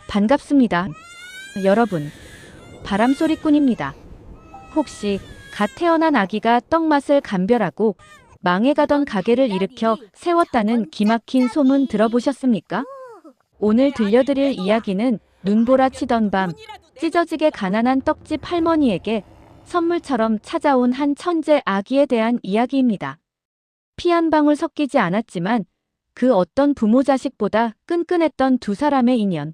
반갑습니다. 여러분, 바람소리꾼입니다. 혹시 갓 태어난 아기가 떡맛을 감별하고 망해가던 가게를 일으켜 세웠다는 기막힌 소문 들어보셨습니까? 오늘 들려드릴 이야기는 눈보라 치던 밤 찢어지게 가난한 떡집 할머니에게 선물처럼 찾아온 한 천재 아기에 대한 이야기입니다. 피 한 방울 섞이지 않았지만 그 어떤 부모 자식보다 끈끈했던 두 사람의 인연.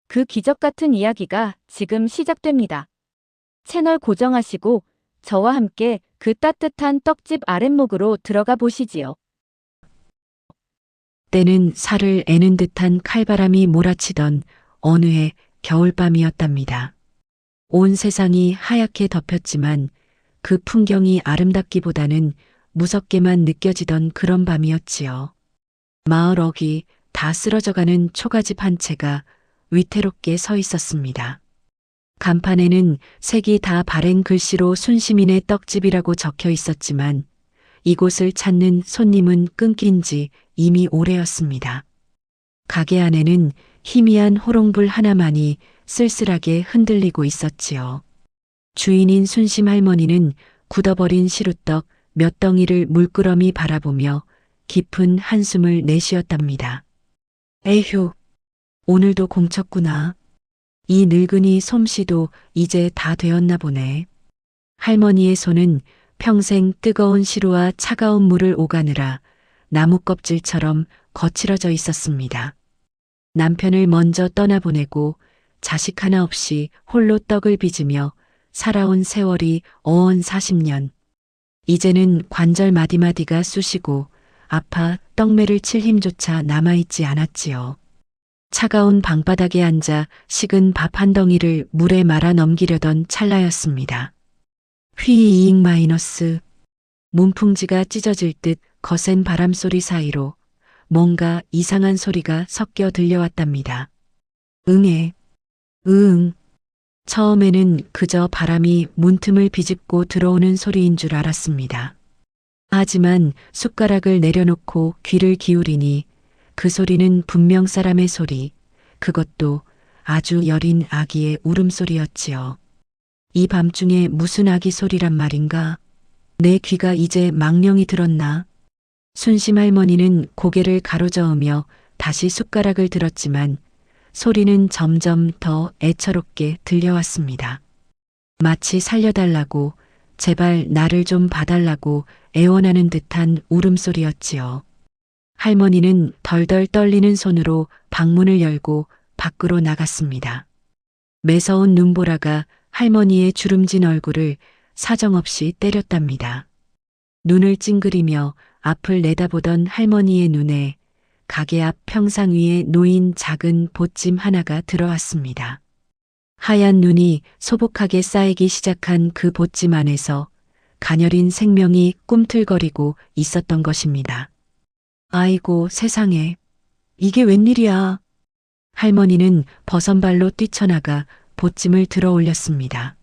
그 기적 같은 이야기가 지금 시작됩니다. 채널 고정하시고 저와 함께 그 따뜻한 떡집 아랫목으로 들어가 보시지요. 때는 살을 애는 듯한 칼바람이 몰아치던 어느 해 겨울밤이었답니다. 온 세상이 하얗게 덮였지만 그 풍경이 아름답기보다는 무섭게만 느껴지던 그런 밤이었지요. 마을 어귀 다 쓰러져가는 초가집 한 채가 위태롭게 서 있었습니다. 간판에는 색이 다 바랜 글씨로 순시민의 떡집이라고 적혀 있었지만 이곳을 찾는 손님은 끊긴 지 이미 오래였습니다. 가게 안에는 희미한 호롱불 하나만이 쓸쓸하게 흔들리고 있었지요. 주인인 순심 할머니는 굳어버린 시루떡 몇 덩이를 물끄러미 바라보며 깊은 한숨을 내쉬었답니다. 에휴, 오늘도 공쳤구나. 이 늙은이 솜씨도 이제 다 되었나 보네. 할머니의 손은 평생 뜨거운 시루와 차가운 물을 오가느라 나무 껍질처럼 거칠어져 있었습니다. 남편을 먼저 떠나보내고 자식 하나 없이 홀로 떡을 빚으며 살아온 세월이 어언 40년. 이제는 관절 마디마디가 쑤시고 아파 떡매를 칠 힘조차 남아있지 않았지요. 차가운 방바닥에 앉아 식은 밥 한 덩이를 물에 말아 넘기려던 찰나였습니다. 휘잉 마이너스. 문풍지가 찢어질 듯 거센 바람소리 사이로 뭔가 이상한 소리가 섞여 들려왔답니다. 응애. 으응. 처음에는 그저 바람이 문틈을 비집고 들어오는 소리인 줄 알았습니다. 하지만 숟가락을 내려놓고 귀를 기울이니 그 소리는 분명 사람의 소리, 그것도 아주 여린 아기의 울음소리였지요. 이 밤중에 무슨 아기 소리란 말인가? 내 귀가 이제 망령이 들었나? 순심 할머니는 고개를 가로저으며 다시 숟가락을 들었지만 소리는 점점 더 애처롭게 들려왔습니다. 마치 살려달라고, 제발 나를 좀 봐달라고 애원하는 듯한 울음소리였지요. 할머니는 덜덜 떨리는 손으로 방문을 열고 밖으로 나갔습니다. 매서운 눈보라가 할머니의 주름진 얼굴을 사정없이 때렸답니다. 눈을 찡그리며 앞을 내다보던 할머니의 눈에 가게 앞 평상 위에 놓인 작은 보찜 하나가 들어왔습니다. 하얀 눈이 소복하게 쌓이기 시작한 그 보찜 안에서 가녀린 생명이 꿈틀거리고 있었던 것입니다. 아이고 세상에, 이게 웬일이야. 할머니는 버선발로 뛰쳐나가 보찜을 들어 올렸습니다.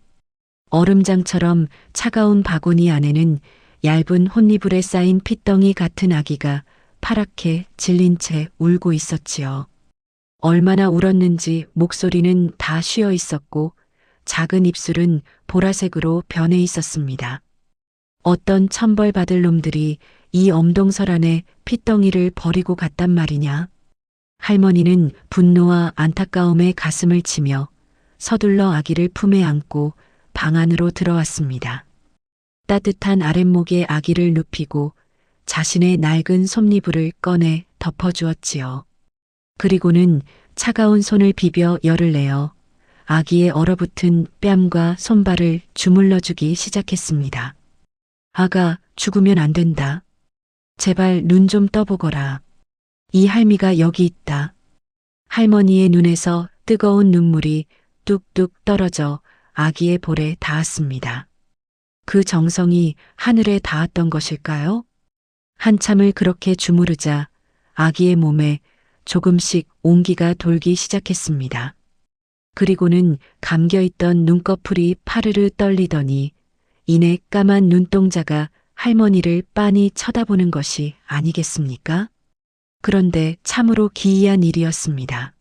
얼음장처럼 차가운 바구니 안에는 얇은 혼이불에 쌓인 핏덩이 같은 아기가 파랗게 질린 채 울고 있었지요. 얼마나 울었는지 목소리는 다 쉬어 있었고 작은 입술은 보라색으로 변해 있었습니다. 어떤 천벌받을 놈들이 이 엄동설 안에 핏덩이를 버리고 갔단 말이냐. 할머니는 분노와 안타까움에 가슴을 치며 서둘러 아기를 품에 안고 방 안으로 들어왔습니다. 따뜻한 아랫목에 아기를 눕히고 자신의 낡은 솜니불을 꺼내 덮어주었지요. 그리고는 차가운 손을 비벼 열을 내어 아기의 얼어붙은 뺨과 손발을 주물러주기 시작했습니다. 아가, 죽으면 안 된다. 제발 눈 좀 떠보거라. 이 할미가 여기 있다. 할머니의 눈에서 뜨거운 눈물이 뚝뚝 떨어져 아기의 볼에 닿았습니다. 그 정성이 하늘에 닿았던 것일까요? 한참을 그렇게 주무르자 아기의 몸에 조금씩 온기가 돌기 시작했습니다. 그리고는 감겨있던 눈꺼풀이 파르르 떨리더니 이내 까만 눈동자가 할머니를 빤히 쳐다보는 것이 아니겠습니까? 그런데 참으로 기이한 일이었습니다.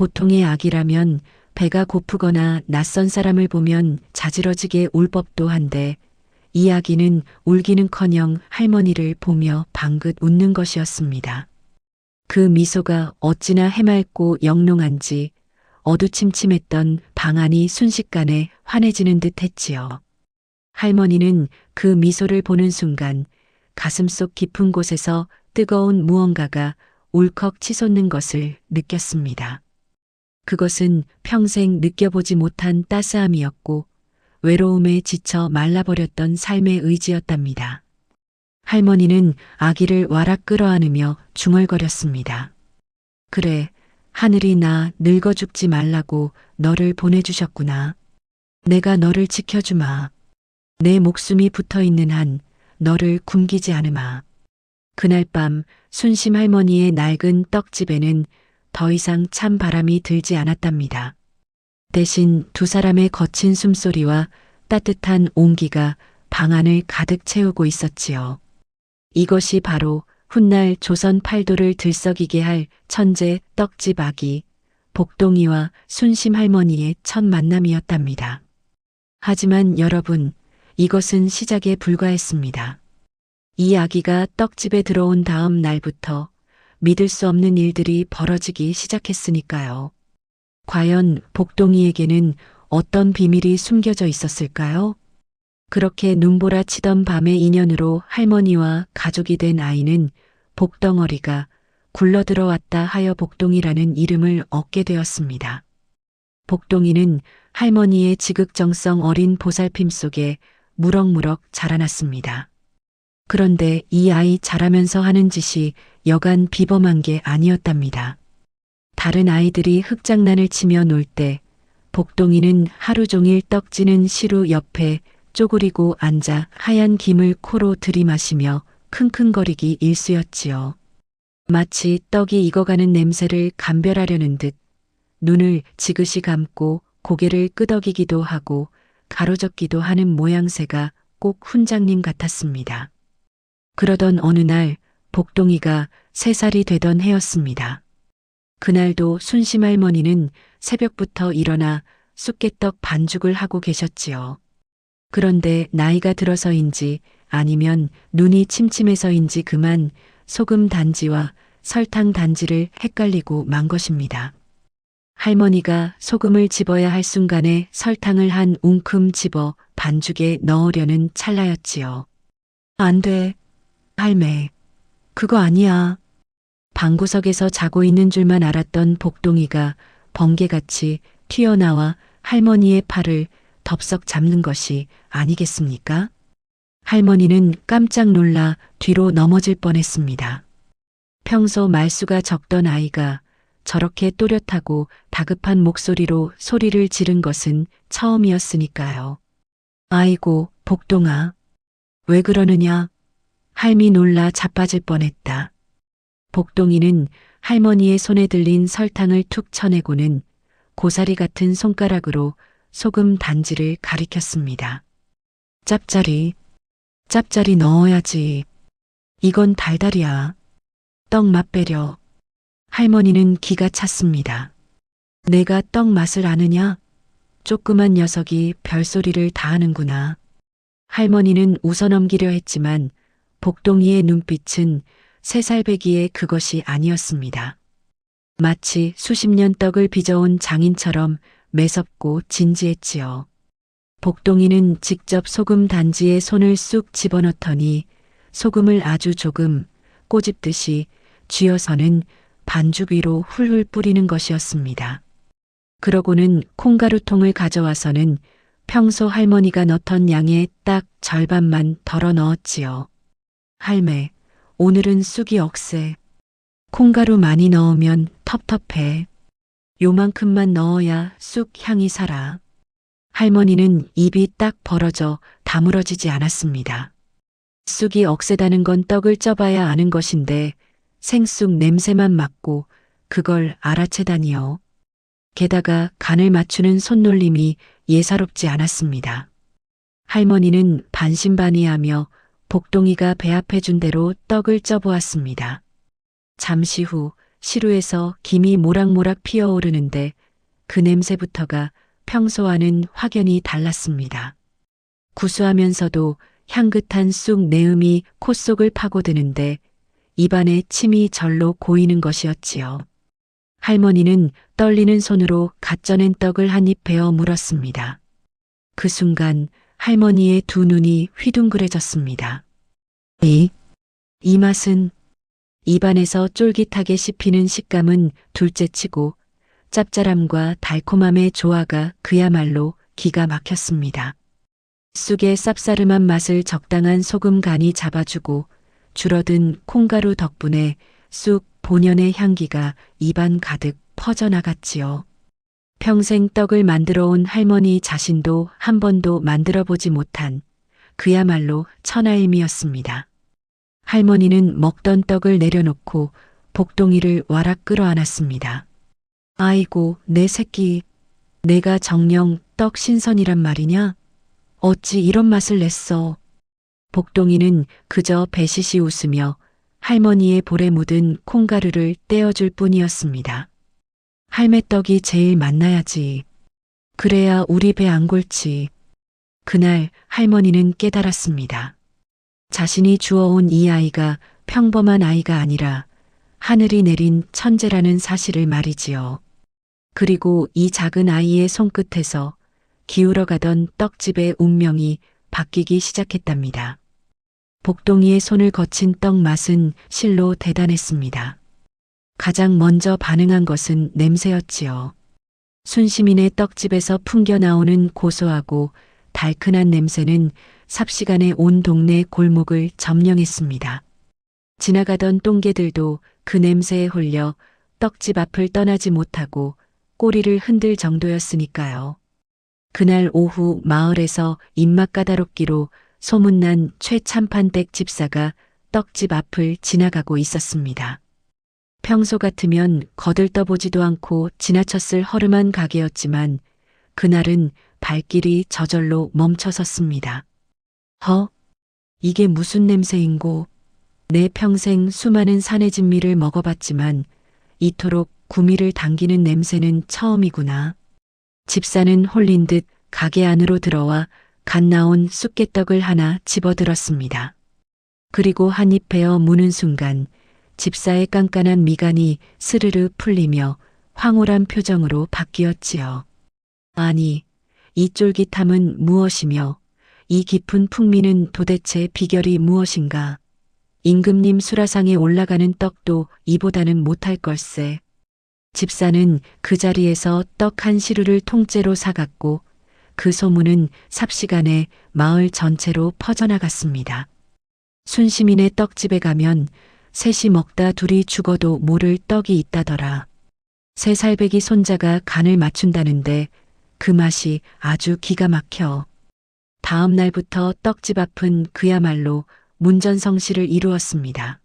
보통의 아기라면 배가 고프거나 낯선 사람을 보면 자지러지게 울 법도 한데 이 아기는 울기는커녕 할머니를 보며 방긋 웃는 것이었습니다. 그 미소가 어찌나 해맑고 영롱한지 어두침침했던 방 안이 순식간에 환해지는 듯 했지요. 할머니는 그 미소를 보는 순간 가슴속 깊은 곳에서 뜨거운 무언가가 울컥 치솟는 것을 느꼈습니다. 그것은 평생 느껴보지 못한 따스함이었고 외로움에 지쳐 말라버렸던 삶의 의지였답니다. 할머니는 아기를 와락 끌어안으며 중얼거렸습니다. 그래, 하늘이 나 늙어 죽지 말라고 너를 보내주셨구나. 내가 너를 지켜주마. 내 목숨이 붙어 있는 한 너를 굶기지 않으마. 그날 밤 순심 할머니의 낡은 떡집에는 더 이상 찬 바람이 들지 않았답니다. 대신 두 사람의 거친 숨소리와 따뜻한 온기가 방 안을 가득 채우고 있었지요. 이것이 바로 훗날 조선 팔도를 들썩이게 할 천재 떡집 아기 복동이와 순심 할머니의 첫 만남이었답니다. 하지만 여러분, 이것은 시작에 불과했습니다. 이 아기가 떡집에 들어온 다음 날부터 믿을 수 없는 일들이 벌어지기 시작했으니까요. 과연 복동이에게는 어떤 비밀이 숨겨져 있었을까요? 그렇게 눈보라 치던 밤의 인연으로 할머니와 가족이 된 아이는 복덩어리가 굴러들어왔다 하여 복동이라는 이름을 얻게 되었습니다. 복동이는 할머니의 지극정성 어린 보살핌 속에 무럭무럭 자라났습니다. 그런데 이 아이 자라면서 하는 짓이 여간 비범한 게 아니었답니다. 다른 아이들이 흙장난을 치며 놀 때 복동이는 하루 종일 떡지는 시루 옆에 쪼그리고 앉아 하얀 김을 코로 들이마시며 킁킁거리기 일쑤였지요. 마치 떡이 익어가는 냄새를 감별하려는 듯 눈을 지그시 감고 고개를 끄덕이기도 하고 가로젓기도 하는 모양새가 꼭 훈장님 같았습니다. 그러던 어느 날 복동이가 3살이 되던 해였습니다. 그날도 순심 할머니는 새벽부터 일어나 쑥개떡 반죽을 하고 계셨지요. 그런데 나이가 들어서인지 아니면 눈이 침침해서인지 그만 소금 단지와 설탕 단지를 헷갈리고 만 것입니다. 할머니가 소금을 집어야 할 순간에 설탕을 한 웅큼 집어 반죽에 넣으려는 찰나였지요. 안 돼, 할매. 그거 아니야. 방구석에서 자고 있는 줄만 알았던 복동이가 번개같이 튀어나와 할머니의 팔을 덥석 잡는 것이 아니겠습니까? 할머니는 깜짝 놀라 뒤로 넘어질 뻔했습니다. 평소 말수가 적던 아이가 저렇게 또렷하고 다급한 목소리로 소리를 지른 것은 처음이었으니까요. 아이고, 복동아. 왜 그러느냐? 할미 놀라 자빠질 뻔했다. 복동이는 할머니의 손에 들린 설탕을 툭 쳐내고는 고사리 같은 손가락으로 소금 단지를 가리켰습니다. 짭짜리 넣어야지. 이건 달달이야. 떡 맛 배려. 할머니는 기가 찼습니다. 내가 떡 맛을 아느냐? 조그만 녀석이 별소리를 다 하는구나. 할머니는 웃어넘기려 했지만 복동이의 눈빛은 3살배기에 그것이 아니었습니다. 마치 수십 년 떡을 빚어온 장인처럼 매섭고 진지했지요. 복동이는 직접 소금 단지에 손을 쑥 집어넣더니 소금을 아주 조금 꼬집듯이 쥐어서는 반죽 위로 훌훌 뿌리는 것이었습니다. 그러고는 콩가루통을 가져와서는 평소 할머니가 넣던 양의 딱 절반만 덜어 넣었지요. 할매, 오늘은 쑥이 억세. 콩가루 많이 넣으면 텁텁해. 요만큼만 넣어야 쑥 향이 살아. 할머니는 입이 딱 벌어져 다물어지지 않았습니다. 쑥이 억세다는 건 떡을 쪄봐야 아는 것인데 생쑥 냄새만 맡고 그걸 알아채다니요. 게다가 간을 맞추는 손놀림이 예사롭지 않았습니다. 할머니는 반신반의하며 복동이가 배합해준 대로 떡을 쪄보았습니다. 잠시 후 시루에서 김이 모락모락 피어오르는데 그 냄새부터가 평소와는 확연히 달랐습니다. 구수하면서도 향긋한 쑥 내음이 콧속을 파고드는데 입안에 침이 절로 고이는 것이었지요. 할머니는 떨리는 손으로 갓 쪄낸 떡을 한 입 베어 물었습니다. 그 순간 할머니의 두 눈이 휘둥그레졌습니다. 이 맛은, 입안에서 쫄깃하게 씹히는 식감은 둘째치고 짭짤함과 달콤함의 조화가 그야말로 기가 막혔습니다. 쑥의 쌉싸름한 맛을 적당한 소금 간이 잡아주고 줄어든 콩가루 덕분에 쑥 본연의 향기가 입안 가득 퍼져나갔지요. 평생 떡을 만들어 온 할머니 자신도 한 번도 만들어 보지 못한 그야말로 천하임이었습니다. 할머니는 먹던 떡을 내려놓고 복동이를 와락 끌어안았습니다. 아이고, 내 새끼, 내가 정녕 떡 신선이란 말이냐? 어찌 이런 맛을 냈어? 복동이는 그저 배시시 웃으며 할머니의 볼에 묻은 콩가루를 떼어줄 뿐이었습니다. 할매떡이 제일 맛나야지. 그래야 우리 배 안 골치. 그날 할머니는 깨달았습니다. 자신이 주워온 이 아이가 평범한 아이가 아니라 하늘이 내린 천재라는 사실을 말이지요. 그리고 이 작은 아이의 손끝에서 기울어가던 떡집의 운명이 바뀌기 시작했답니다. 복동이의 손을 거친 떡 맛은 실로 대단했습니다. 가장 먼저 반응한 것은 냄새였지요. 순시민의 떡집에서 풍겨나오는 고소하고 달큰한 냄새는 삽시간에 온 동네 골목을 점령했습니다. 지나가던 똥개들도 그 냄새에 홀려 떡집 앞을 떠나지 못하고 꼬리를 흔들 정도였으니까요. 그날 오후 마을에서 입맛 까다롭기로 소문난 최참판댁 집사가 떡집 앞을 지나가고 있었습니다. 평소 같으면 거들떠보지도 않고 지나쳤을 허름한 가게였지만 그날은 발길이 저절로 멈춰섰습니다. 이게 무슨 냄새인고? 내 평생 수많은 산의 진미를 먹어봤지만 이토록 구미를 당기는 냄새는 처음이구나. 집사는 홀린 듯 가게 안으로 들어와 갓 나온 쑥개떡을 하나 집어들었습니다. 그리고 한 입 베어 무는 순간 집사의 깐깐한 미간이 스르르 풀리며 황홀한 표정으로 바뀌었지요. 아니, 이 쫄깃함은 무엇이며 이 깊은 풍미는 도대체 비결이 무엇인가? 임금님 수라상에 올라가는 떡도 이보다는 못할 걸세. 집사는 그 자리에서 떡 한 시루를 통째로 사갔고 그 소문은 삽시간에 마을 전체로 퍼져나갔습니다. 순시민의 떡집에 가면 셋이 먹다 둘이 죽어도 모를 떡이 있다더라. 세 살배기 손자가 간을 맞춘다는데 그 맛이 아주 기가 막혀. 다음 날부터 떡집 앞은 그야말로 문전성시를 이루었습니다.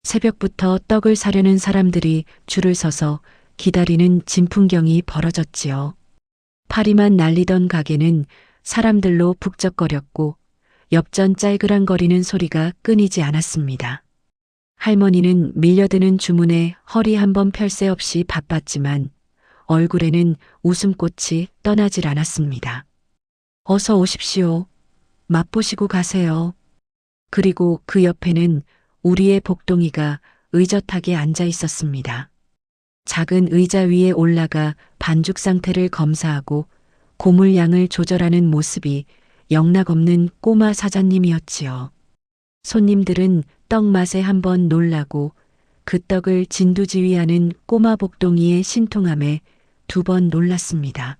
새벽부터 떡을 사려는 사람들이 줄을 서서 기다리는 진풍경이 벌어졌지요. 파리만 날리던 가게는 사람들로 북적거렸고 엽전 짤그랑거리는 소리가 끊이지 않았습니다. 할머니는 밀려드는 주문에 허리 한번 펼 새 없이 바빴지만 얼굴에는 웃음꽃이 떠나질 않았습니다. 어서 오십시오. 맛보시고 가세요. 그리고 그 옆에는 우리의 복동이가 의젓하게 앉아 있었습니다. 작은 의자 위에 올라가 반죽 상태를 검사하고 고물 양을 조절하는 모습이 영락없는 꼬마 사장님이었지요. 손님들은 떡 맛에 한번 놀라고 그 떡을 진두지휘하는 꼬마 복동이의 신통함에 두 번 놀랐습니다.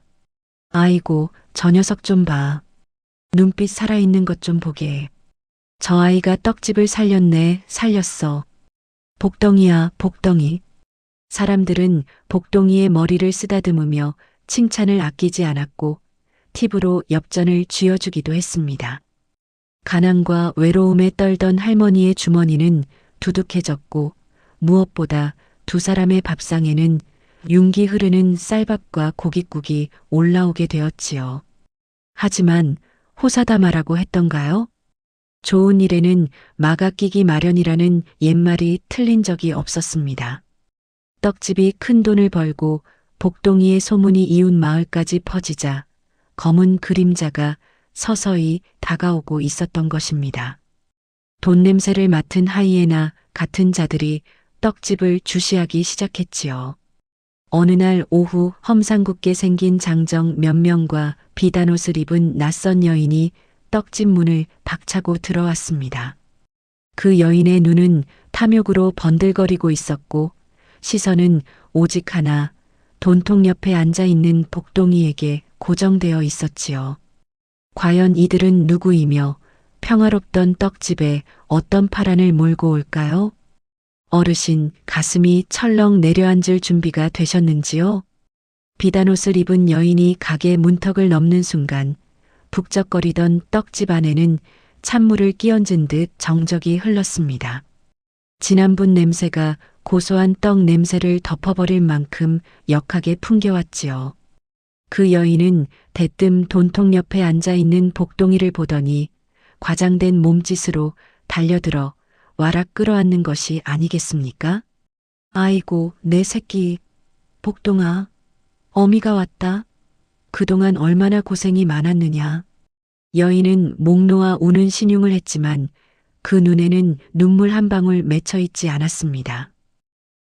아이고, 저 녀석 좀 봐. 눈빛 살아있는 것 좀 보게. 저 아이가 떡집을 살렸네, 살렸어. 복덩이야, 복덩이. 사람들은 복동이의 머리를 쓰다듬으며 칭찬을 아끼지 않았고 팁으로 엽전을 쥐어주기도 했습니다. 가난과 외로움에 떨던 할머니의 주머니는 두둑해졌고 무엇보다 두 사람의 밥상에는 윤기 흐르는 쌀밥과 고깃국이 올라오게 되었지요. 하지만 호사다마라고 했던가요? 좋은 일에는 마가 끼기 마련이라는 옛말이 틀린 적이 없었습니다. 떡집이 큰 돈을 벌고 복동이의 소문이 이웃 마을까지 퍼지자 검은 그림자가 서서히 다가오고 있었던 것입니다. 돈 냄새를 맡은 하이에나 같은 자들이 떡집을 주시하기 시작했지요. 어느 날 오후 험상궂게 생긴 장정 몇 명과 비단 옷을 입은 낯선 여인이 떡집 문을 박차고 들어왔습니다. 그 여인의 눈은 탐욕으로 번들거리고 있었고 시선은 오직 하나 돈통 옆에 앉아 있는 복동이에게 고정되어 있었지요. 과연 이들은 누구이며 평화롭던 떡집에 어떤 파란을 몰고 올까요? 어르신 가슴이 철렁 내려앉을 준비가 되셨는지요? 비단옷을 입은 여인이 가게 문턱을 넘는 순간 북적거리던 떡집 안에는 찬물을 끼얹은 듯 정적이 흘렀습니다. 진한 분 냄새가 고소한 떡 냄새를 덮어버릴 만큼 역하게 풍겨왔지요. 그 여인은 대뜸 돈통 옆에 앉아있는 복동이를 보더니 과장된 몸짓으로 달려들어 와락 끌어안는 것이 아니겠습니까? 아이고, 내 새끼, 복동아, 어미가 왔다. 그동안 얼마나 고생이 많았느냐. 여인은 목 놓아 우는 신용을 했지만 그 눈에는 눈물 한 방울 맺혀 있지 않았습니다.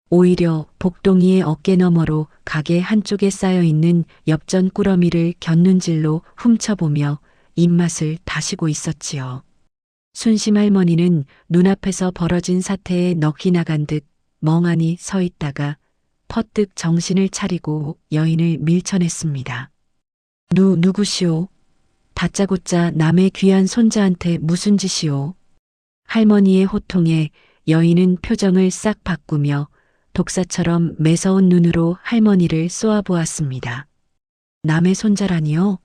오히려 복동이의 어깨 너머로 가게 한쪽에 쌓여 있는 엽전 꾸러미를 곁눈질로 훔쳐보며 입맛을 다시고 있었지요. 순심 할머니는 눈앞에서 벌어진 사태에 넋이 나간 듯 멍하니 서 있다가 퍼뜩 정신을 차리고 여인을 밀쳐냈습니다. 누구시오? 다짜고짜 남의 귀한 손자한테 무슨 짓이오? 할머니의 호통에 여인은 표정을 싹 바꾸며 독사처럼 매서운 눈으로 할머니를 쏘아보았습니다. 남의 손자라니요?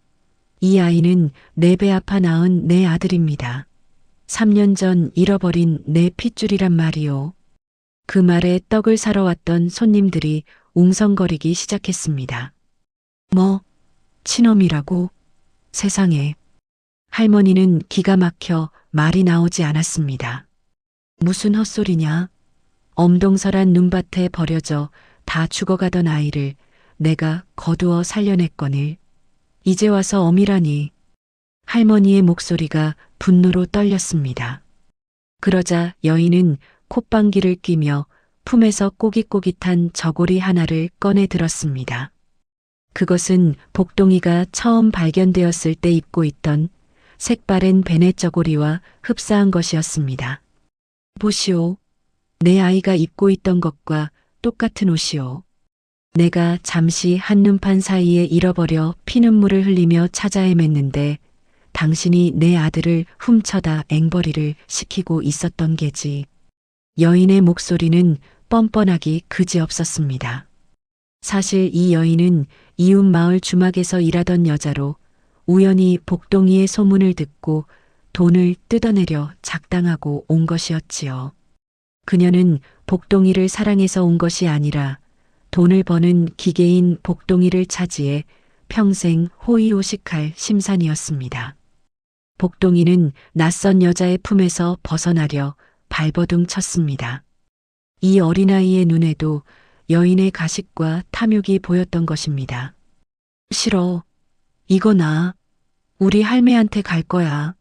이 아이는 내 배 아파 낳은 내 아들입니다. 3년 전 잃어버린 내 핏줄이란 말이요. 그 말에 떡을 사러 왔던 손님들이 웅성거리기 시작했습니다. 뭐, 친엄이라고? 세상에. 할머니는 기가 막혀 말이 나오지 않았습니다. 무슨 헛소리냐? 엄동설한 눈밭에 버려져 다 죽어가던 아이를 내가 거두어 살려냈거늘. 이제 와서 어미라니. 할머니의 목소리가 분노로 떨렸습니다. 그러자 여인은 콧방귀를 뀌며 품에서 꼬깃꼬깃한 저고리 하나를 꺼내 들었습니다. 그것은 복동이가 처음 발견되었을 때 입고 있던 색바랜 베네 저고리와 흡사한 것이었습니다. 보시오. 내 아이가 입고 있던 것과 똑같은 옷이오. 내가 잠시 한눈판 사이에 잃어버려 피눈물을 흘리며 찾아 헤맸는데 당신이 내 아들을 훔쳐다 앵벌이를 시키고 있었던 게지. 여인의 목소리는 뻔뻔하기 그지없었습니다. 사실 이 여인은 이웃 마을 주막에서 일하던 여자로 우연히 복동이의 소문을 듣고 돈을 뜯어내려 작당하고 온 것이었지요. 그녀는 복동이를 사랑해서 온 것이 아니라 돈을 버는 기계인 복동이를 차지해 평생 호의호식할 심산이었습니다. 복동이는 낯선 여자의 품에서 벗어나려 발버둥 쳤습니다. 이 어린아이의 눈에도 여인의 가식과 탐욕이 보였던 것입니다. 싫어. 이거 나. 우리 할매한테 갈 거야.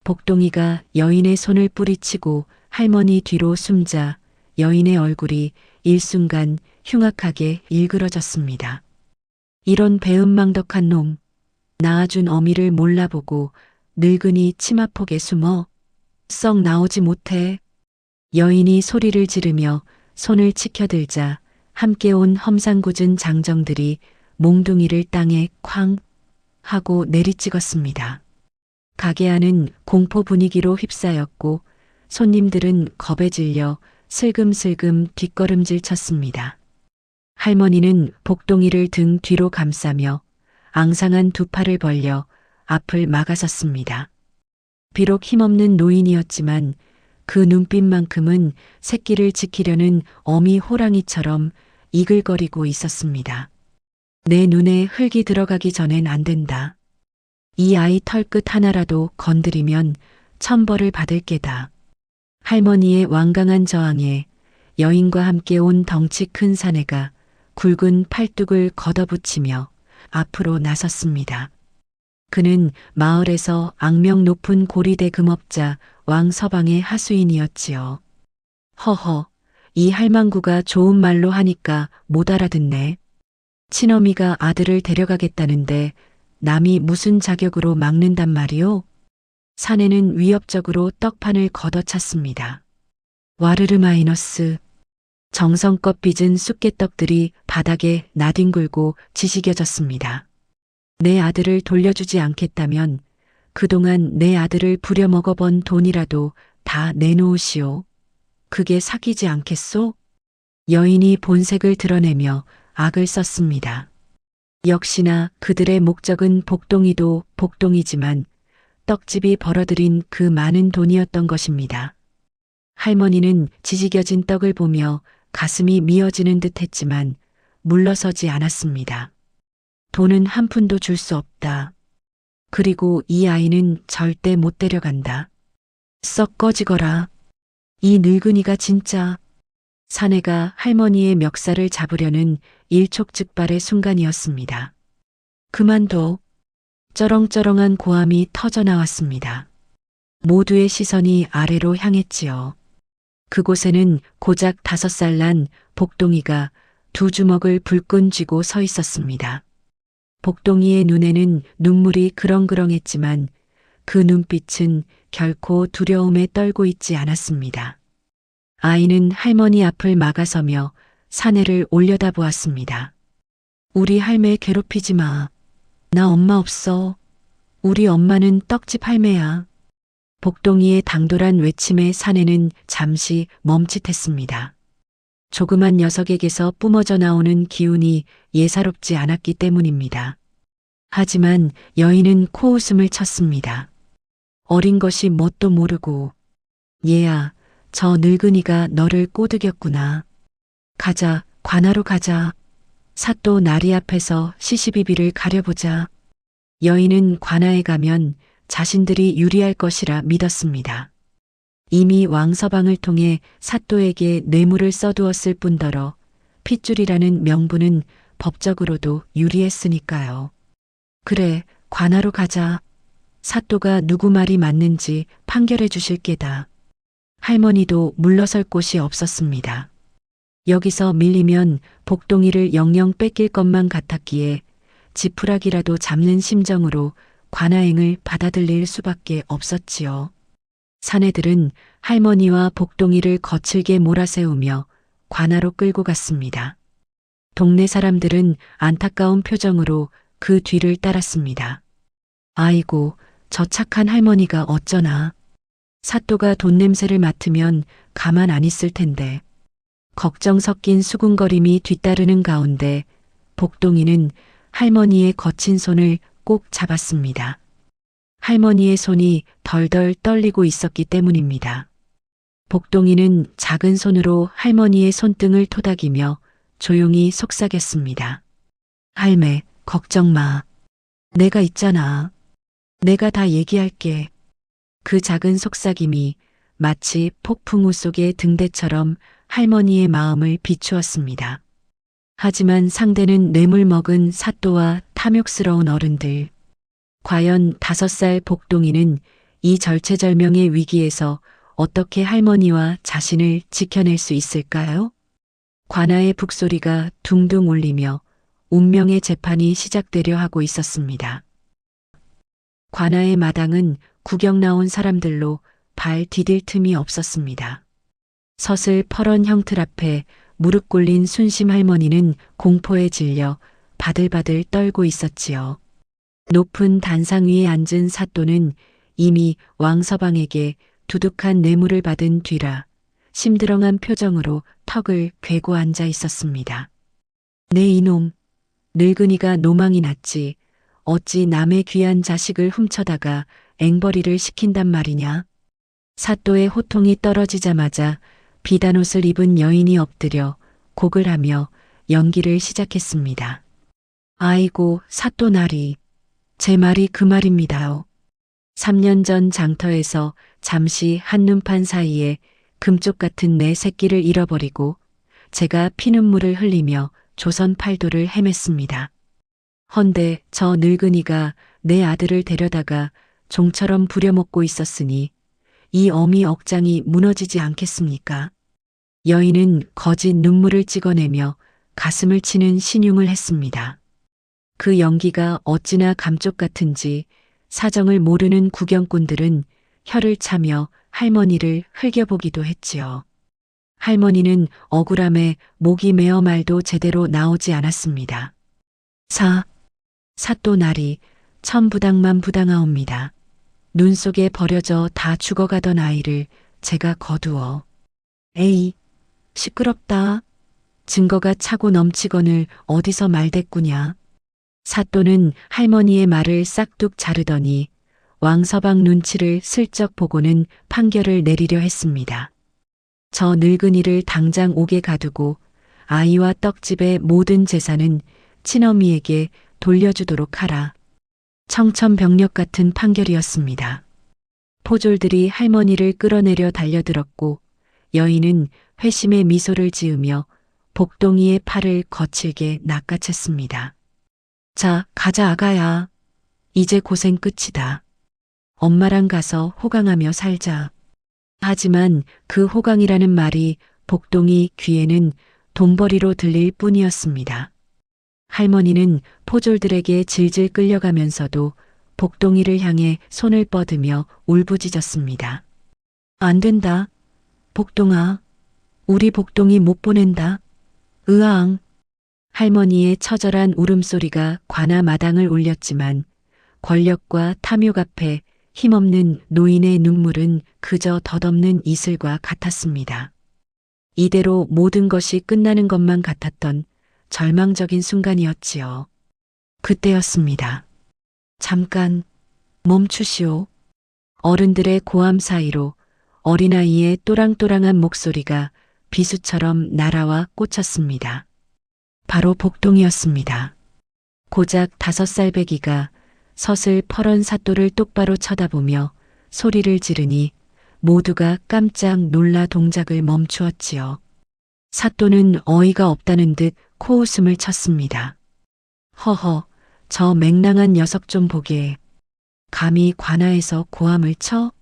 복동이가 여인의 손을 뿌리치고 할머니 뒤로 숨자 여인의 얼굴이 일순간 흉악하게 일그러졌습니다. 이런 배은망덕한 놈. 낳아준 어미를 몰라보고 늙은이 치마폭에 숨어 썩 나오지 못해. 여인이 소리를 지르며 손을 치켜들자 함께 온 험상궂은 장정들이 몽둥이를 땅에 쾅 하고 내리찍었습니다. 가게 안은 공포 분위기로 휩싸였고 손님들은 겁에 질려 슬금슬금 뒷걸음질 쳤습니다. 할머니는 복동이를 등 뒤로 감싸며 앙상한 두 팔을 벌려 앞을 막아섰습니다. 비록 힘없는 노인이었지만 그 눈빛만큼은 새끼를 지키려는 어미 호랑이처럼 이글거리고 있었습니다. 내 눈에 흙이 들어가기 전엔 안 된다. 이 아이 털끝 하나라도 건드리면 천벌을 받을 게다. 할머니의 완강한 저항에 여인과 함께 온 덩치 큰 사내가 굵은 팔뚝을 걷어붙이며 앞으로 나섰습니다. 그는 마을에서 악명 높은 고리대 금업자 왕서방의 하수인이었지요. 허허, 이 할망구가 좋은 말로 하니까 못 알아듣네. 친어미가 아들을 데려가겠다는데 남이 무슨 자격으로 막는단 말이오? 사내는 위협적으로 떡판을 걷어찼습니다. 와르르 마이너스. 정성껏 빚은 쑥개떡들이 바닥에 나뒹굴고 지시겨졌습니다. 내 아들을 돌려주지 않겠다면 그동안 내 아들을 부려먹어본 돈이라도 다 내놓으시오. 그게 사기지 않겠소? 여인이 본색을 드러내며 악을 썼습니다. 역시나 그들의 목적은 복동이도 복동이지만 떡집이 벌어들인 그 많은 돈이었던 것입니다. 할머니는 지지겨진 떡을 보며 가슴이 미어지는 듯 했지만 물러서지 않았습니다. 돈은 한 푼도 줄 수 없다. 그리고 이 아이는 절대 못 데려간다. 썩 꺼지거라. 이 늙은이가 진짜. 사내가 할머니의 멱살을 잡으려는 일촉즉발의 순간이었습니다. 그만둬. 쩌렁쩌렁한 고함이 터져 나왔습니다. 모두의 시선이 아래로 향했지요. 그곳에는 고작 5살 난 복동이가 두 주먹을 불끈 쥐고 서 있었습니다. 복동이의 눈에는 눈물이 그렁그렁했지만 그 눈빛은 결코 두려움에 떨고 있지 않았습니다. 아이는 할머니 앞을 막아서며 사내를 올려다보았습니다. 우리 할매 괴롭히지 마. 나 엄마 없어. 우리 엄마는 떡집 할매야. 복동이의 당돌한 외침에 사내는 잠시 멈칫했습니다. 조그만 녀석에게서 뿜어져 나오는 기운이 예사롭지 않았기 때문입니다. 하지만 여인은 코웃음을 쳤습니다. 어린 것이 뭣도 모르고. 얘야, 저 늙은이가 너를 꼬드겼구나. 가자, 관하로 가자. 사또 나리 앞에서 시시비비를 가려보자. 여인은 관하에 가면 자신들이 유리할 것이라 믿었습니다. 이미 왕서방을 통해 사또에게 뇌물을 써두었을 뿐더러 핏줄이라는 명분은 법적으로도 유리했으니까요. 그래, 관하로 가자. 사또가 누구 말이 맞는지 판결해 주실 게다. 할머니도 물러설 곳이 없었습니다. 여기서 밀리면 복동이를 영영 뺏길 것만 같았기에 지푸라기라도 잡는 심정으로 관하행을 받아들일 수밖에 없었지요. 사내들은 할머니와 복동이를 거칠게 몰아세우며 관하로 끌고 갔습니다. 동네 사람들은 안타까운 표정으로 그 뒤를 따랐습니다. 아이고, 저 착한 할머니가 어쩌나. 사또가 돈 냄새를 맡으면 가만 안 있을 텐데. 걱정 섞인 수군거림이 뒤따르는 가운데 복동이는 할머니의 거친 손을 꼭 잡았습니다. 할머니의 손이 덜덜 떨리고 있었기 때문입니다. 복동이는 작은 손으로 할머니의 손등을 토닥이며 조용히 속삭였습니다. 할매, 걱정 마. 내가 있잖아. 내가 다 얘기할게. 그 작은 속삭임이 마치 폭풍우 속의 등대처럼 할머니의 마음을 비추었습니다. 하지만 상대는 뇌물 먹은 사또와 탐욕스러운 어른들. 과연 5살 복동이는 이 절체절명의 위기에서 어떻게 할머니와 자신을 지켜낼 수 있을까요? 관아의 북소리가 둥둥 울리며 운명의 재판이 시작되려 하고 있었습니다. 관아의 마당은 구경 나온 사람들로 발 디딜 틈이 없었습니다. 서슬 퍼런 형틀 앞에 무릎 꿇린 순심 할머니는 공포에 질려 바들바들 떨고 있었지요. 높은 단상 위에 앉은 사또는 이미 왕서방에게 두둑한 뇌물을 받은 뒤라 심드렁한 표정으로 턱을 괴고 앉아 있었습니다. 네 이놈, 늙은이가 노망이 났지. 어찌 남의 귀한 자식을 훔쳐다가 앵벌이를 시킨단 말이냐. 사또의 호통이 떨어지자마자 비단옷을 입은 여인이 엎드려 곡을 하며 연기를 시작했습니다. 아이고 사또 나리, 제 말이 그 말입니다요. 3년 전 장터에서 잠시 한눈판 사이에 금쪽 같은 내 새끼를 잃어버리고 제가 피눈물을 흘리며 조선 팔도를 헤맸습니다. 헌데 저 늙은이가 내 아들을 데려다가 종처럼 부려먹고 있었으니 이 어미 억장이 무너지지 않겠습니까? 여인은 거짓 눈물을 찍어내며 가슴을 치는 신용을 했습니다. 그 연기가 어찌나 감쪽 같은지 사정을 모르는 구경꾼들은 혀를 차며 할머니를 흘겨보기도 했지요. 할머니는 억울함에 목이 메어 말도 제대로 나오지 않았습니다. 사또 날이 천부당만 부당하옵니다. 눈 속에 버려져 다 죽어가던 아이를 제가 거두어. 에이, 시끄럽다. 증거가 차고 넘치거늘 어디서 말대꾸냐. 사또는 할머니의 말을 싹둑 자르더니 왕서방 눈치를 슬쩍 보고는 판결을 내리려 했습니다. 저 늙은이를 당장 옥에 가두고 아이와 떡집의 모든 재산은 친어미에게 돌려주도록 하라. 청천벽력 같은 판결이었습니다. 포졸들이 할머니를 끌어내려 달려들었고 여인은 회심의 미소를 지으며 복동이의 팔을 거칠게 낚아챘습니다. 자, 가자 아가야. 이제 고생 끝이다. 엄마랑 가서 호강하며 살자. 하지만 그 호강이라는 말이 복동이 귀에는 돈벌이로 들릴 뿐이었습니다. 할머니는 포졸들에게 질질 끌려가면서도 복동이를 향해 손을 뻗으며 울부짖었습니다. 안 된다. 복동아. 우리 복동이 못 보낸다. 으앙. 할머니의 처절한 울음소리가 관아 마당을 울렸지만 권력과 탐욕 앞에 힘없는 노인의 눈물은 그저 덧없는 이슬과 같았습니다. 이대로 모든 것이 끝나는 것만 같았던 절망적인 순간이었지요. 그때였습니다. 잠깐 멈추시오. 어른들의 고함 사이로 어린아이의 또랑또랑한 목소리가 비수처럼 날아와 꽂혔습니다. 바로 복동이었습니다. 고작 5살 배기가 서슬 퍼런 사또를 똑바로 쳐다보며 소리를 지르니 모두가 깜짝 놀라 동작을 멈추었지요. 사또는 어이가 없다는 듯 코웃음을 쳤습니다. 허허, 저 맹랑한 녀석 좀 보게. 감히 관아에서 고함을 쳐?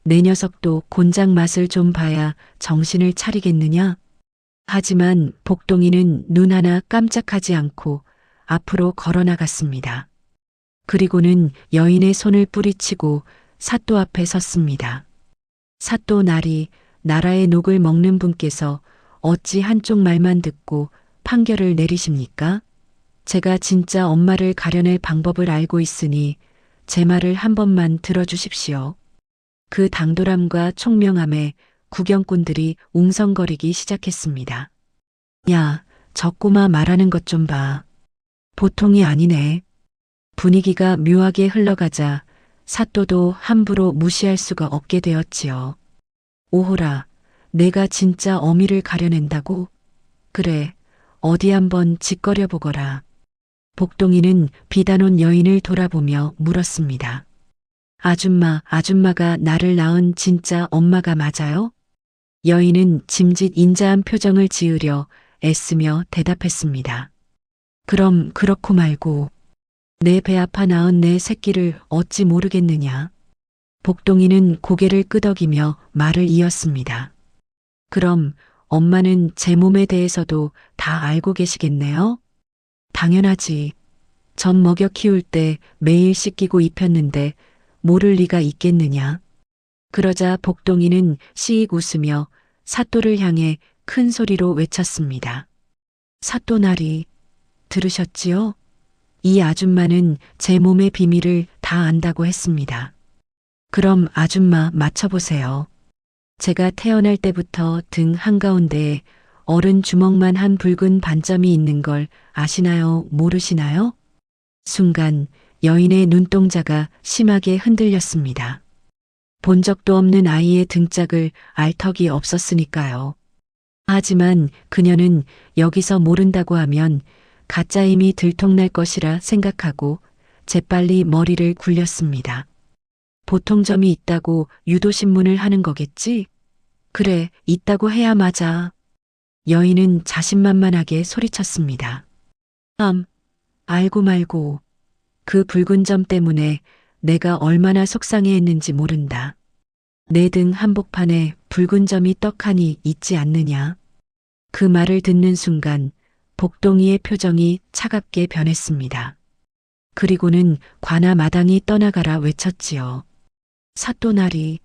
내 녀석도 곤장 맛을 좀 봐야 정신을 차리겠느냐? 하지만 복동이는 눈 하나 깜짝하지 않고 앞으로 걸어나갔습니다. 그리고는 여인의 손을 뿌리치고 사또 앞에 섰습니다. 사또 날이 나라의 녹을 먹는 분께서 어찌 한쪽 말만 듣고 판결을 내리십니까? 제가 진짜 엄마를 가려낼 방법을 알고 있으니 제 말을 한 번만 들어주십시오. 그 당돌함과 총명함에 구경꾼들이 웅성거리기 시작했습니다. 야, 저 꼬마 말하는 것 좀 봐. 보통이 아니네. 분위기가 묘하게 흘러가자 사또도 함부로 무시할 수가 없게 되었지요. 오호라, 내가 진짜 어미를 가려낸다고? 그래, 어디 한번 짓거려 보거라. 복동이는 비단온 여인을 돌아보며 물었습니다. 아줌마가 나를 낳은 진짜 엄마가 맞아요? 여인은 짐짓 인자한 표정을 지으려 애쓰며 대답했습니다. 그럼 그렇고 말고 내 배 아파 낳은 내 새끼를 어찌 모르겠느냐. 복동이는 고개를 끄덕이며 말을 이었습니다. 그럼 엄마는 제 몸에 대해서도 다 알고 계시겠네요? 당연하지. 전 먹여 키울 때 매일 씻기고 입혔는데 모를 리가 있겠느냐. 그러자 복동이는 씩 웃으며 사또를 향해 큰 소리로 외쳤습니다. 사또나리, 들으셨지요? 이 아줌마는 제 몸의 비밀을 다 안다고 했습니다. 그럼 아줌마 맞춰보세요. 제가 태어날 때부터 등 한가운데에 어른 주먹만 한 붉은 반점이 있는 걸 아시나요? 모르시나요? 순간 여인의 눈동자가 심하게 흔들렸습니다. 본 적도 없는 아이의 등짝을 알 턱이 없었으니까요. 하지만 그녀는 여기서 모른다고 하면 가짜임이 들통날 것이라 생각하고 재빨리 머리를 굴렸습니다. 보통점이 있다고 유도신문을 하는 거겠지? 그래, 있다고 해야 맞아. 여인은 자신만만하게 소리쳤습니다. 알고 말고. 그 붉은 점 때문에 내가 얼마나 속상해했는지 모른다. 내 등 한복판에 붉은 점이 떡하니 있지 않느냐. 그 말을 듣는 순간 복동이의 표정이 차갑게 변했습니다. 그리고는 관아 마당이 떠나가라 외쳤지요. 사또나리,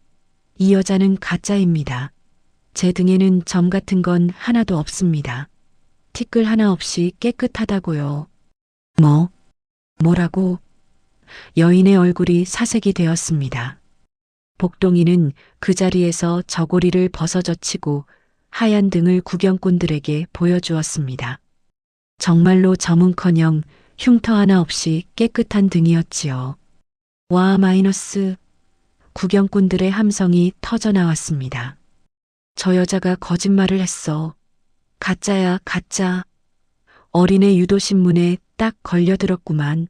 이 여자는 가짜입니다. 제 등에는 점 같은 건 하나도 없습니다. 티끌 하나 없이 깨끗하다고요. 뭐라고? 여인의 얼굴이 사색이 되었습니다. 복동이는 그 자리에서 저고리를 벗어젖히고 하얀 등을 구경꾼들에게 보여주었습니다. 정말로 점은커녕 흉터 하나 없이 깨끗한 등이었지요. 와 마이너스. 구경꾼들의 함성이 터져나왔습니다. 저 여자가 거짓말을 했어. 가짜야, 가짜. 어린애 유도신문에 딱 걸려들었구만.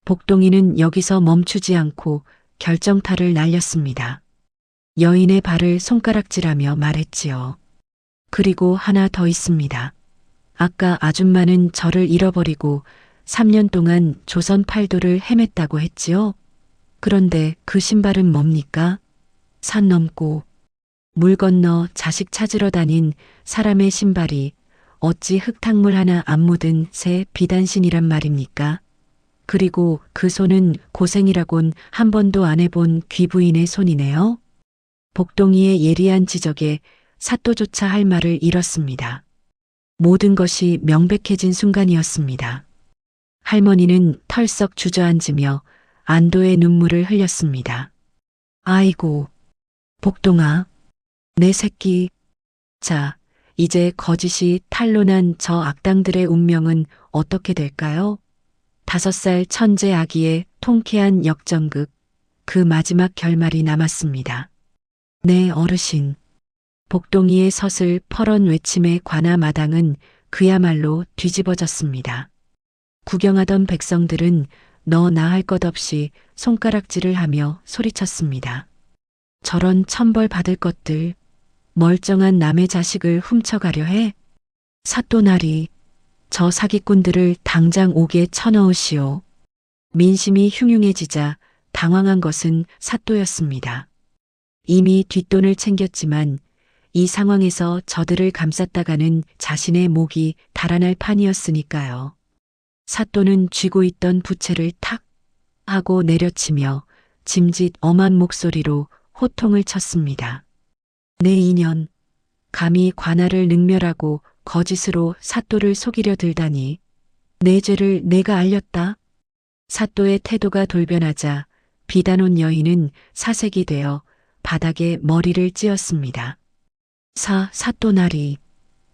복동이는 여기서 멈추지 않고 결정타를 날렸습니다. 여인의 발을 손가락질하며 말했지요. 그리고 하나 더 있습니다. 아까 아줌마는 저를 잃어버리고 3년 동안 조선 팔도를 헤맸다고 했지요. 그런데 그 신발은 뭡니까? 산 넘고 물 건너 자식 찾으러 다닌 사람의 신발이 어찌 흙탕물 하나 안 묻은 새 비단신이란 말입니까? 그리고 그 손은 고생이라곤 한 번도 안 해본 귀부인의 손이네요. 복동이의 예리한 지적에 사또조차 할 말을 잃었습니다. 모든 것이 명백해진 순간이었습니다. 할머니는 털썩 주저앉으며 안도의 눈물을 흘렸습니다. 아이고, 복동아, 내 새끼. 자, 이제 거짓이 탄로난 저 악당들의 운명은 어떻게 될까요? 5살 천재 아기의 통쾌한 역전극, 그 마지막 결말이 남았습니다. 네, 어르신. 복동이의 서슬 퍼런 외침에 관아 마당은 그야말로 뒤집어졌습니다. 구경하던 백성들은 너 나 할 것 없이 손가락질을 하며 소리쳤습니다. 저런 천벌 받을 것들, 멀쩡한 남의 자식을 훔쳐가려 해? 사또나리, 저 사기꾼들을 당장 옥에 쳐넣으시오. 민심이 흉흉해지자 당황한 것은 사또였습니다. 이미 뒷돈을 챙겼지만 이 상황에서 저들을 감쌌다가는 자신의 목이 달아날 판이었으니까요. 사또는 쥐고 있던 부채를 탁 하고 내려치며 짐짓 엄한 목소리로 호통을 쳤습니다. 내 인연, 감히 관아를 능멸하고 거짓으로 사또를 속이려 들다니. 내 죄를 내가 알렸다. 사또의 태도가 돌변하자 비단온 여인은 사색이 되어 바닥에 머리를 찧었습니다. 사또나리,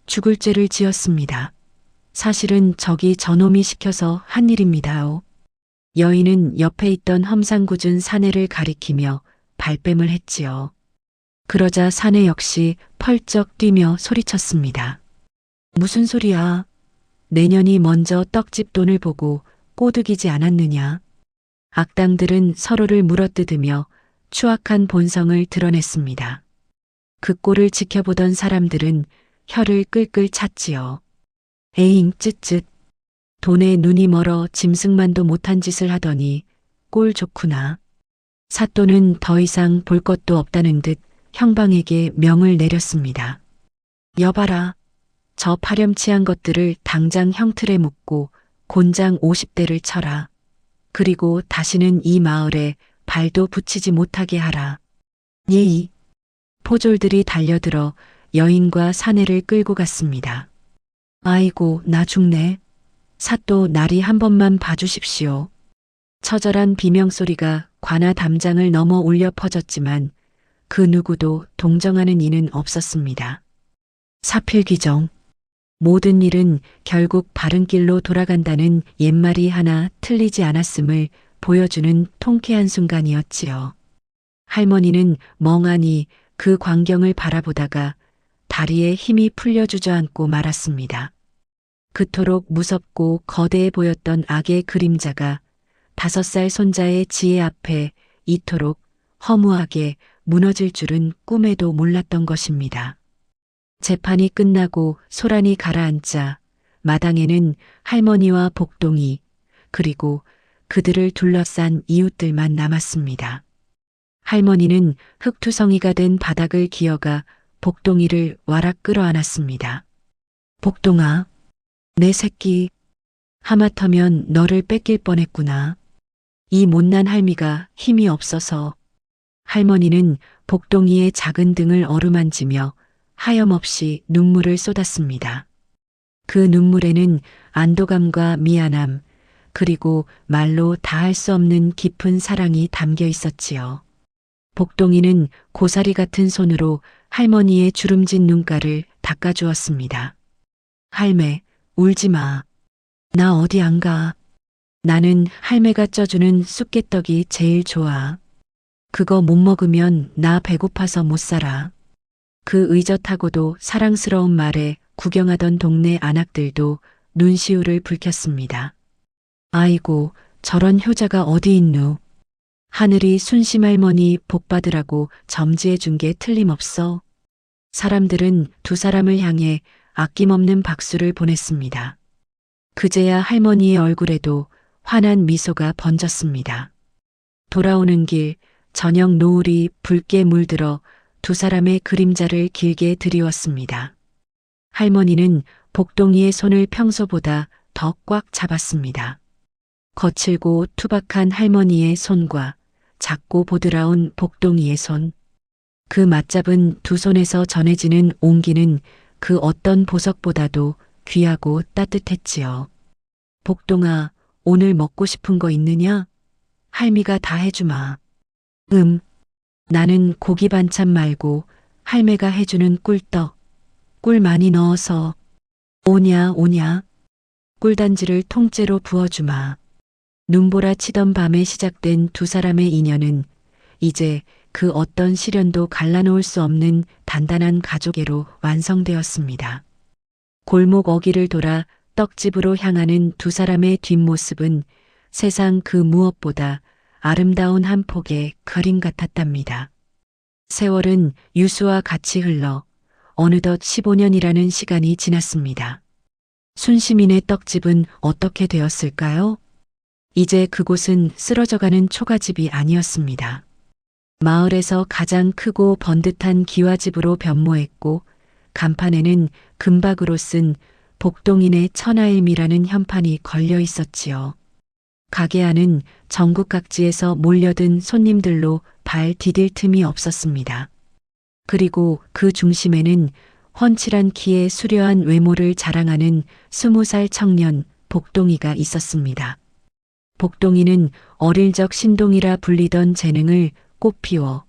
죽을 죄를 지었습니다. 사실은 저기 저놈이 시켜서 한 일입니다요. 여인은 옆에 있던 험상궂은 사내를 가리키며 발뺌을 했지요. 그러자 사내 역시 펄쩍 뛰며 소리쳤습니다. 무슨 소리야? 내년이 먼저 떡집 돈을 보고 꼬드기지 않았느냐? 악당들은 서로를 물어뜯으며 추악한 본성을 드러냈습니다. 그 꼴을 지켜보던 사람들은 혀를 끌끌 찼지요. 에잉 쯧쯧. 돈에 눈이 멀어 짐승만도 못한 짓을 하더니 꼴 좋구나. 사또는 더 이상 볼 것도 없다는 듯 형방에게 명을 내렸습니다. 여봐라. 저 파렴치한 것들을 당장 형틀에 묶고 곤장 50대를 쳐라. 그리고 다시는 이 마을에 발도 붙이지 못하게 하라. 예이. 포졸들이 달려들어 여인과 사내를 끌고 갔습니다. 아이고, 나 죽네. 사또 나리 한 번만 봐주십시오. 처절한 비명소리가 관아 담장을 넘어 울려 퍼졌지만 그 누구도 동정하는 이는 없었습니다. 사필귀정. 모든 일은 결국 바른 길로 돌아간다는 옛말이 하나 틀리지 않았음을 보여주는 통쾌한 순간이었지요. 할머니는 멍하니 그 광경을 바라보다가 다리에 힘이 풀려 주저앉고 말았습니다. 그토록 무섭고 거대해 보였던 악의 그림자가 5살 손자의 지혜 앞에 이토록 허무하게 무너질 줄은 꿈에도 몰랐던 것입니다. 재판이 끝나고 소란이 가라앉자 마당에는 할머니와 복동이 그리고 그들을 둘러싼 이웃들만 남았습니다. 할머니는 흙투성이가 된 바닥을 기어가 복동이를 와락 끌어안았습니다. 복동아, 내 새끼, 하마터면 너를 뺏길 뻔했구나. 이 못난 할미가 힘이 없어서. 할머니는 복동이의 작은 등을 어루만지며 하염없이 눈물을 쏟았습니다. 그 눈물에는 안도감과 미안함, 그리고 말로 다할 수 없는 깊은 사랑이 담겨 있었지요. 복동이는 고사리 같은 손으로 할머니의 주름진 눈가를 닦아주었습니다. 할매, 울지 마. 나 어디 안 가. 나는 할매가 쪄주는 쑥개떡이 제일 좋아. 그거 못 먹으면 나 배고파서 못 살아. 그 의젓하고도 사랑스러운 말에 구경하던 동네 안악들도 눈시울을 붉혔습니다. 아이고, 저런 효자가 어디 있누. 하늘이 순심 할머니 복 받으라고 점지해 준 게 틀림없어. 사람들은 두 사람을 향해 아낌없는 박수를 보냈습니다. 그제야 할머니의 얼굴에도 환한 미소가 번졌습니다. 돌아오는 길 저녁 노을이 붉게 물들어 두 사람의 그림자를 길게 드리웠습니다. 할머니는 복동이의 손을 평소보다 더 꽉 잡았습니다. 거칠고 투박한 할머니의 손과 작고 보드라운 복동이의 손. 그 맞잡은 두 손에서 전해지는 온기는 그 어떤 보석보다도 귀하고 따뜻했지요. 복동아, 오늘 먹고 싶은 거 있느냐? 할미가 다 해주마. 나는 고기 반찬 말고 할매가 해주는 꿀떡, 꿀 많이 넣어서. 오냐. 꿀단지를 통째로 부어주마. 눈보라 치던 밤에 시작된 두 사람의 인연은 이제 그 어떤 시련도 갈라놓을 수 없는 단단한 가족애로 완성되었습니다. 골목 어귀를 돌아 떡집으로 향하는 두 사람의 뒷모습은 세상 그 무엇보다 아름다운 한 폭의 그림 같았답니다. 세월은 유수와 같이 흘러 어느덧 15년이라는 시간이 지났습니다. 순시민의 떡집은 어떻게 되었을까요? 이제 그곳은 쓰러져가는 초가집이 아니었습니다. 마을에서 가장 크고 번듯한 기와집으로 변모했고 간판에는 금박으로 쓴 복동인의 천하일미라는 현판이 걸려 있었지요. 가게 안은 전국 각지에서 몰려든 손님들로 발 디딜 틈이 없었습니다. 그리고 그 중심에는 훤칠한 키에 수려한 외모를 자랑하는 20살 청년 복동이가 있었습니다. 복동이는 어릴 적 신동이라 불리던 재능을 꽃피워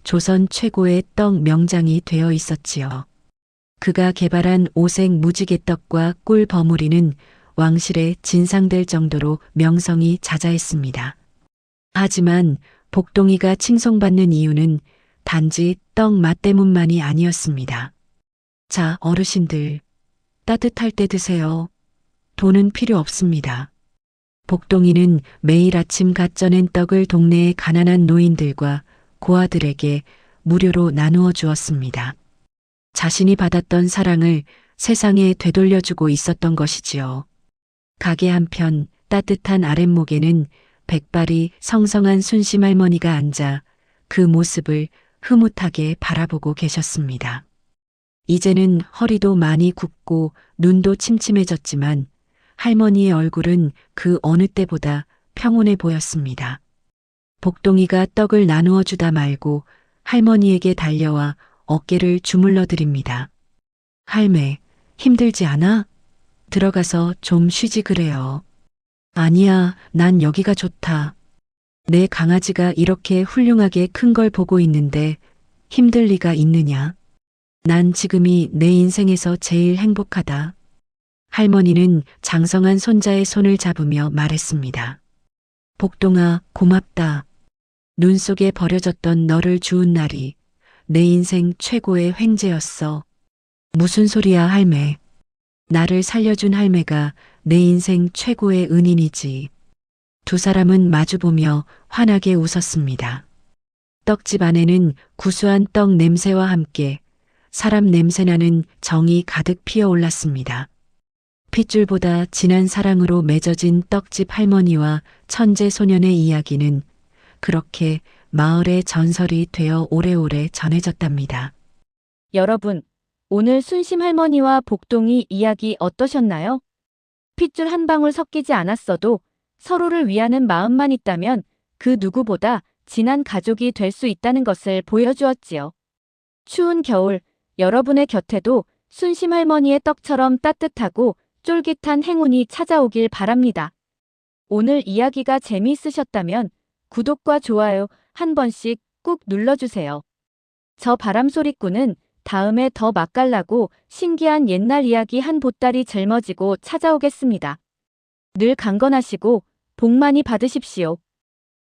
조선 최고의 떡 명장이 되어 있었지요. 그가 개발한 오색 무지개떡과 꿀 버무리는 왕실에 진상될 정도로 명성이 자자했습니다. 하지만 복동이가 칭송받는 이유는 단지 떡 맛 때문만이 아니었습니다. 자, 어르신들, 따뜻할 때 드세요. 돈은 필요 없습니다. 복동이는 매일 아침 갓 쪄낸 떡을 동네의 가난한 노인들과 고아들에게 무료로 나누어 주었습니다. 자신이 받았던 사랑을 세상에 되돌려주고 있었던 것이지요. 가게 한편 따뜻한 아랫목에는 백발이 성성한 순심 할머니가 앉아 그 모습을 흐뭇하게 바라보고 계셨습니다. 이제는 허리도 많이 굽고 눈도 침침해졌지만 할머니의 얼굴은 그 어느 때보다 평온해 보였습니다. 복동이가 떡을 나누어 주다 말고 할머니에게 달려와 어깨를 주물러 드립니다. 할매, 힘들지 않아? 들어가서 좀 쉬지 그래요. 아니야, 난 여기가 좋다. 내 강아지가 이렇게 훌륭하게 큰 걸 보고 있는데 힘들 리가 있느냐? 난 지금이 내 인생에서 제일 행복하다. 할머니는 장성한 손자의 손을 잡으며 말했습니다. 복동아, 고맙다. 눈 속에 버려졌던 너를 주운 날이 내 인생 최고의 횡재였어. 무슨 소리야, 할매. 나를 살려준 할매가 내 인생 최고의 은인이지. 두 사람은 마주보며 환하게 웃었습니다. 떡집 안에는 구수한 떡 냄새와 함께 사람 냄새나는 정이 가득 피어올랐습니다. 핏줄보다 진한 사랑으로 맺어진 떡집 할머니와 천재 소년의 이야기는 그렇게 마을의 전설이 되어 오래오래 전해졌답니다. 여러분, 오늘 순심 할머니와 복동이 이야기 어떠셨나요? 핏줄 한 방울 섞이지 않았어도 서로를 위하는 마음만 있다면 그 누구보다 진한 가족이 될 수 있다는 것을 보여주었지요. 추운 겨울, 여러분의 곁에도 순심 할머니의 떡처럼 따뜻하고 쫄깃한 행운이 찾아오길 바랍니다. 오늘 이야기가 재미있으셨다면 구독과 좋아요 한 번씩 꾹 눌러주세요. 저 바람소리꾼은 다음에 더 맛깔나고 신기한 옛날 이야기 한 보따리 짊어지고 찾아오겠습니다. 늘 강건하시고 복 많이 받으십시오.